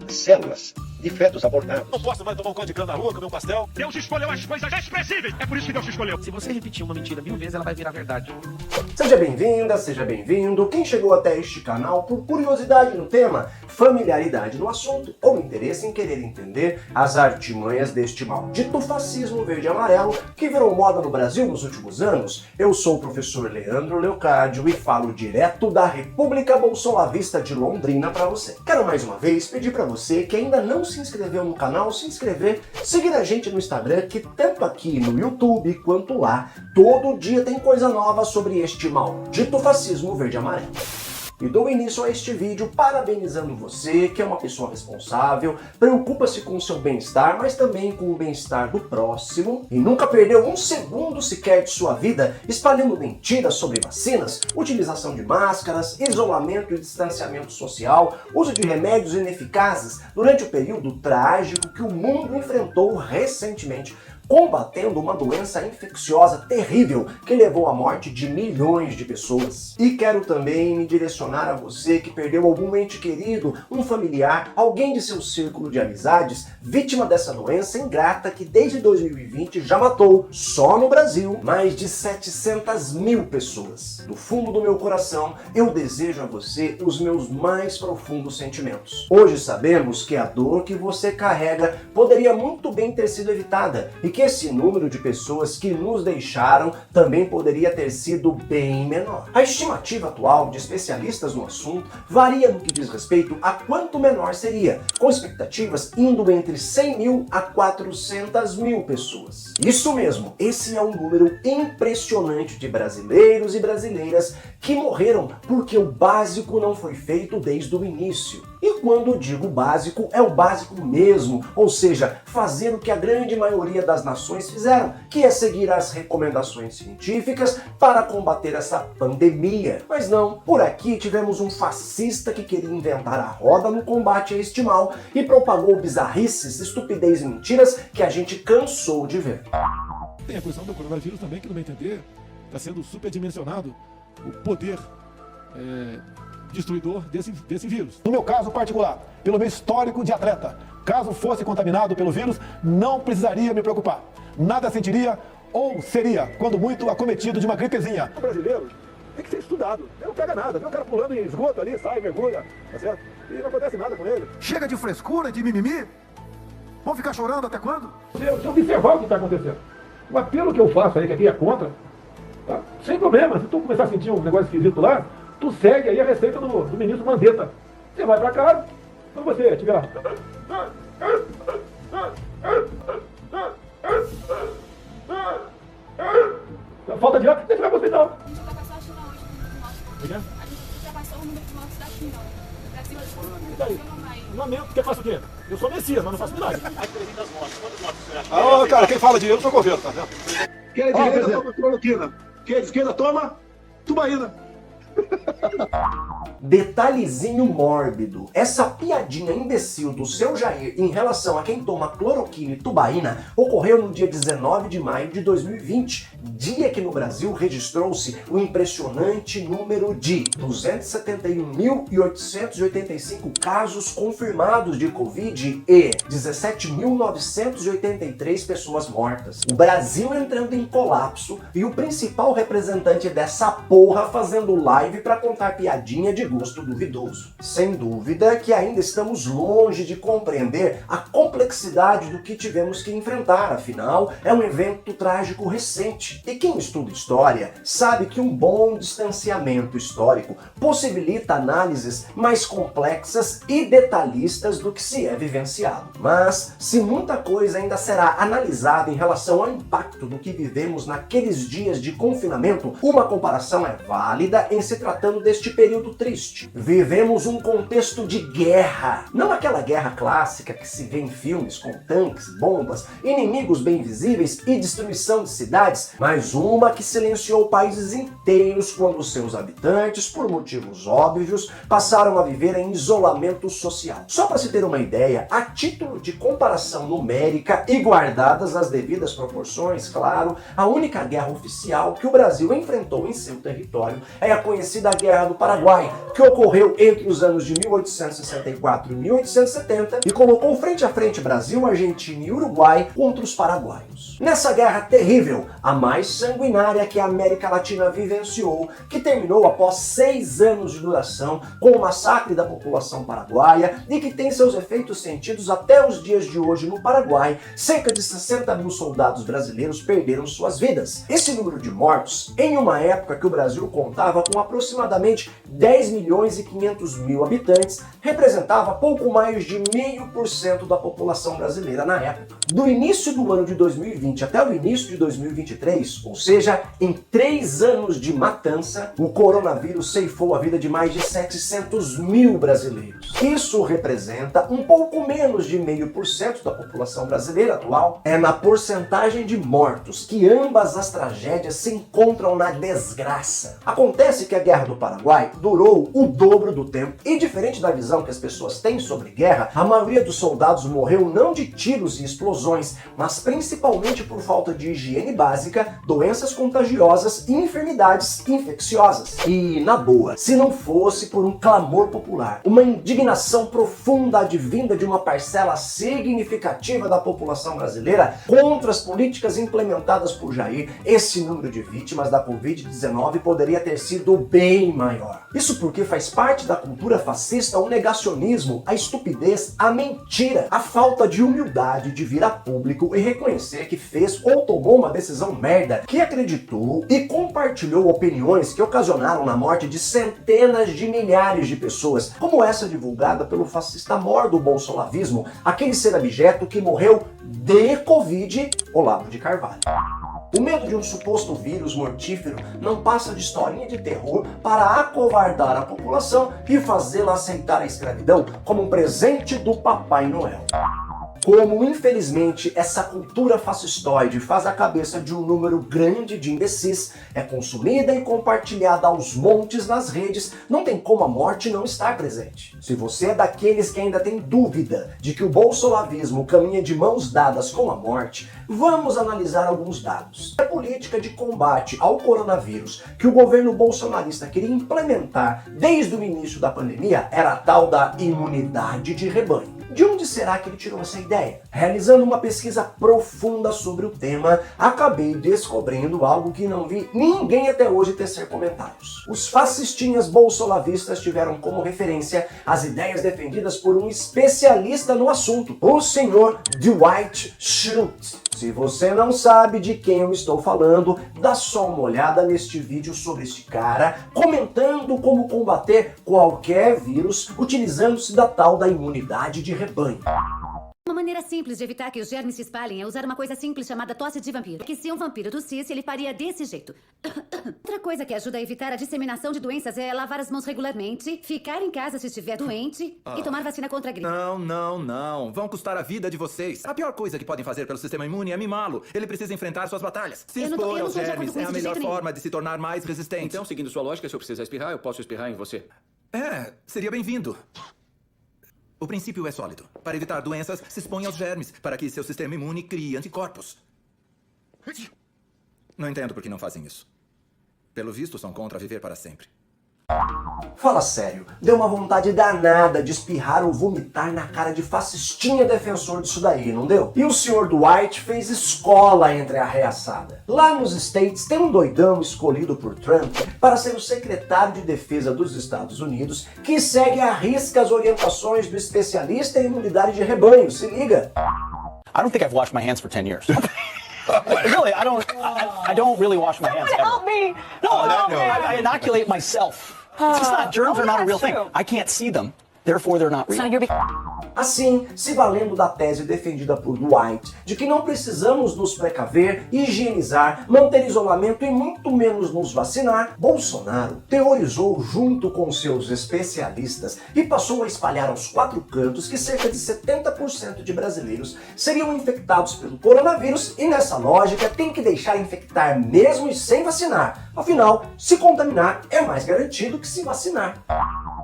células de fetos abortados. Não posso mais tomar um caldo de cana na rua, comer um pastel. Deus escolheu as coisas expressíveis. É por isso que Deus te escolheu. Se você repetir uma mentira 1000 vezes, ela vai virar verdade. Seja bem-vinda, seja bem-vindo. Quem chegou até este canal por curiosidade no tema, familiaridade no assunto ou interesse em querer entender as artimanhas deste maldito fascismo verde e amarelo que virou moda no Brasil nos últimos anos, eu sou o professor Leandro Leocádio e falo direto da República Bolsolavista de Londrina para você. Quero mais uma vez pedir para você que ainda não se inscreveu no canal, se inscrever, seguir a gente no Instagram, que tanto aqui no YouTube quanto lá, todo dia tem coisa nova sobre este maldito fascismo verde e amarelo. E dou início a este vídeo parabenizando você, que é uma pessoa responsável, preocupa-se com o seu bem-estar, mas também com o bem-estar do próximo, e nunca perdeu um segundo sequer de sua vida espalhando mentiras sobre vacinas, utilização de máscaras, isolamento e distanciamento social, uso de remédios ineficazes durante o período trágico que o mundo enfrentou recentemente, combatendo uma doença infecciosa terrível que levou à morte de milhões de pessoas. E quero também me direcionar a você que perdeu algum ente querido, um familiar, alguém de seu círculo de amizades, vítima dessa doença ingrata que desde 2020 já matou, só no Brasil, mais de 700 mil pessoas. Do fundo do meu coração, eu desejo a você os meus mais profundos sentimentos. Hoje sabemos que a dor que você carrega poderia muito bem ter sido evitada e que esse número de pessoas que nos deixaram também poderia ter sido bem menor. A estimativa atual de especialistas no assunto varia no que diz respeito a quanto menor seria, com expectativas indo entre 100 mil a 400 mil pessoas. Isso mesmo, esse é um número impressionante de brasileiros e brasileiras que morreram porque o básico não foi feito desde o início. E quando digo básico, é o básico mesmo, ou seja, fazer o que a grande maioria das nações fizeram, que é seguir as recomendações científicas para combater essa pandemia. Mas não, por aqui tivemos um fascista que queria inventar a roda no combate a este mal e propagou bizarrices, estupidez e mentiras que a gente cansou de ver. Tem a questão do coronavírus também, que no meu entender está sendo superdimensionado o poder destruidor desse vírus. No meu caso particular, pelo meu histórico de atleta, caso fosse contaminado pelo vírus, não precisaria me preocupar. Nada sentiria ou seria, quando muito, acometido de uma gripezinha. O brasileiro tem que ser estudado. Ele não pega nada. Vê o cara pulando em esgoto ali, sai, mergulha, tá certo? E não acontece nada com ele. Chega de frescura, de mimimi. Vão ficar chorando até quando? Se eu observar o que está acontecendo. O apelo que eu faço aí, que aqui é contra, tá? Sem problema. Se tu começar a sentir um negócio esquisito lá, tu segue aí a receita do ministro Mandetta. Você vai pra casa, quando você tiver... Falta de ar, você vai pro hospital. A gente já passou a China hoje no nosso. A gente já passou o número de mortes da China. O Brasil E daí? Lamento, porque faço o quê? Eu sou Messias, mas não faço milagre. Ah, cara, quem fala de eu sou governo, tá vendo? Quem é de direita toma cloroquina. Quem é de esquerda toma tubaína. Detalhezinho mórbido, essa piadinha imbecil do seu Jair em relação a quem toma cloroquina e tubaína ocorreu no dia 19 de maio de 2020, dia que no Brasil registrou-se o impressionante número de 271.885 casos confirmados de Covid e 17.983 pessoas mortas. O Brasil entrando em colapso e o principal representante dessa porra fazendo live para contar piadinha de gosto duvidoso. Sem dúvida que ainda estamos longe de compreender a complexidade do que tivemos que enfrentar, afinal, é um evento trágico recente. E quem estuda história sabe que um bom distanciamento histórico possibilita análises mais complexas e detalhistas do que se é vivenciado. Mas, se muita coisa ainda será analisada em relação ao impacto do que vivemos naqueles dias de confinamento, uma comparação é válida em se tratando deste período triste. Vivemos um contexto de guerra, não aquela guerra clássica que se vê em filmes com tanques, bombas, inimigos bem visíveis e destruição de cidades, mas uma que silenciou países inteiros quando seus habitantes, por motivos óbvios, passaram a viver em isolamento social. Só para se ter uma ideia, a título de comparação numérica e guardadas as devidas proporções, claro, a única guerra oficial que o Brasil enfrentou em seu território é a conhecida conhecida Guerra do Paraguai, que ocorreu entre os anos de 1864 e 1870 e colocou frente a frente Brasil, Argentina e Uruguai contra os paraguaios. Nessa guerra terrível, a mais sanguinária que a América Latina vivenciou, que terminou após 6 anos de duração com o massacre da população paraguaia e que tem seus efeitos sentidos até os dias de hoje no Paraguai, cerca de 60 mil soldados brasileiros perderam suas vidas. Esse número de mortos, em uma época que o Brasil contava com aproximadamente 10 milhões e 500 mil habitantes, representava pouco mais de 0,5% da população brasileira na época. Do início do ano de 2020 até o início de 2023, ou seja, em 3 anos de matança, o coronavírus ceifou a vida de mais de 700 mil brasileiros. Isso representa um pouco menos de 0,5% da população brasileira atual. É na porcentagem de mortos que ambas as tragédias se encontram na desgraça. Acontece que a Guerra do Paraguai durou o dobro do tempo e, diferente da visão que as pessoas têm sobre guerra, a maioria dos soldados morreu não de tiros e explosões, mas principalmente por falta de higiene básica, doenças contagiosas e enfermidades infecciosas. E, na boa, se não fosse por um clamor popular, uma indignação profunda advinda de uma parcela significativa da população brasileira contra as políticas implementadas por Jair, esse número de vítimas da Covid-19 poderia ter sido bem maior. Isso porque faz parte da cultura fascista o negacionismo, a estupidez, a mentira, a falta de humildade de vir a público e reconhecer que fez ou tomou uma decisão merda, que acreditou e compartilhou opiniões que ocasionaram na morte de centenas de milhares de pessoas, como essa divulgada pelo fascista mor do bolsolavismo, aquele ser abjeto que morreu de Covid, Olavo de Carvalho. O medo de um suposto vírus mortífero não passa de historinha de terror para acovardar a população e fazê-la aceitar a escravidão como um presente do Papai Noel. Como, infelizmente, essa cultura fascistoide faz a cabeça de um número grande de imbecis, é consumida e compartilhada aos montes nas redes, não tem como a morte não estar presente. Se você é daqueles que ainda tem dúvida de que o bolsolavismo caminha de mãos dadas com a morte, vamos analisar alguns dados. A política de combate ao coronavírus que o governo bolsonarista queria implementar desde o início da pandemia era a tal da imunidade de rebanho. De onde será que ele tirou essa ideia? Realizando uma pesquisa profunda sobre o tema, acabei descobrindo algo que não vi ninguém até hoje tecer comentários. Os fascistinhas bolsolavistas tiveram como referência as ideias defendidas por um especialista no assunto, o senhor Dwight Schrute. Se você não sabe de quem eu estou falando, dá só uma olhada neste vídeo sobre este cara, comentando como combater qualquer vírus utilizando-se da tal da imunidade de rebanho. Uma maneira simples de evitar que os germes se espalhem é usar uma coisa simples chamada tosse de vampiro. Que se um vampiro tossisse, ele faria desse jeito. Outra coisa que ajuda a evitar a disseminação de doenças é lavar as mãos regularmente, ficar em casa se estiver doente e tomar vacina contra a gripe. Não. Vão custar a vida de vocês. A pior coisa que podem fazer pelo sistema imune é mimá-lo. Ele precisa enfrentar suas batalhas. Se expor aos germes é a melhor forma de se tornar mais resistente. Então, seguindo sua lógica, se eu precisar espirrar, eu posso espirrar em você. Seria bem-vindo. O princípio é sólido. Para evitar doenças, se expõe aos germes, para que seu sistema imune crie anticorpos. Não entendo por que não fazem isso. Pelo visto, são contra viver para sempre. Fala sério, deu uma vontade danada de espirrar ou vomitar na cara de fascistinha defensor disso daí, não deu? E o Sr. Dwight fez escola entre a reaçada. Lá nos States tem um doidão escolhido por Trump para ser o secretário de defesa dos Estados Unidos que segue à risca as orientações do especialista em imunidade de rebanho, se liga. I don't think I've washed my hands for 10 years. Really, I don't really wash my hands ever. Help me! I inoculate myself. It's not, germs are not a real thing. I can't see them, therefore they're not real. Assim, se valendo da tese defendida por Dwight, de que não precisamos nos precaver, higienizar, manter isolamento e muito menos nos vacinar, Bolsonaro teorizou junto com seus especialistas e passou a espalhar aos 4 cantos que cerca de 70% de brasileiros seriam infectados pelo coronavírus e nessa lógica tem que deixar infectar mesmo e sem vacinar. Afinal, se contaminar é mais garantido que se vacinar.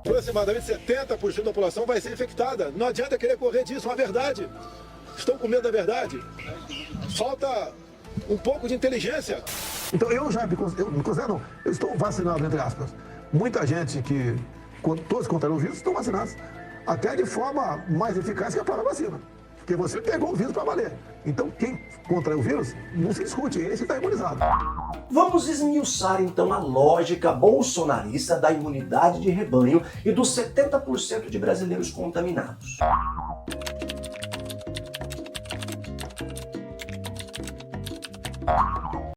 Aproximadamente 70% da população vai ser infectada. Não adianta querer correr disso, é uma verdade. Estão com medo da verdade. Falta um pouco de inteligência. Então eu me considero, eu estou vacinado, entre aspas. Muita gente que todos contraíram o vírus estão vacinados, até de forma mais eficaz que a própria vacina. Porque você pegou o vírus para valer. Então, quem contrai o vírus, não se discute, esse está imunizado. Vamos esmiuçar então a lógica bolsonarista da imunidade de rebanho e dos 70% de brasileiros contaminados.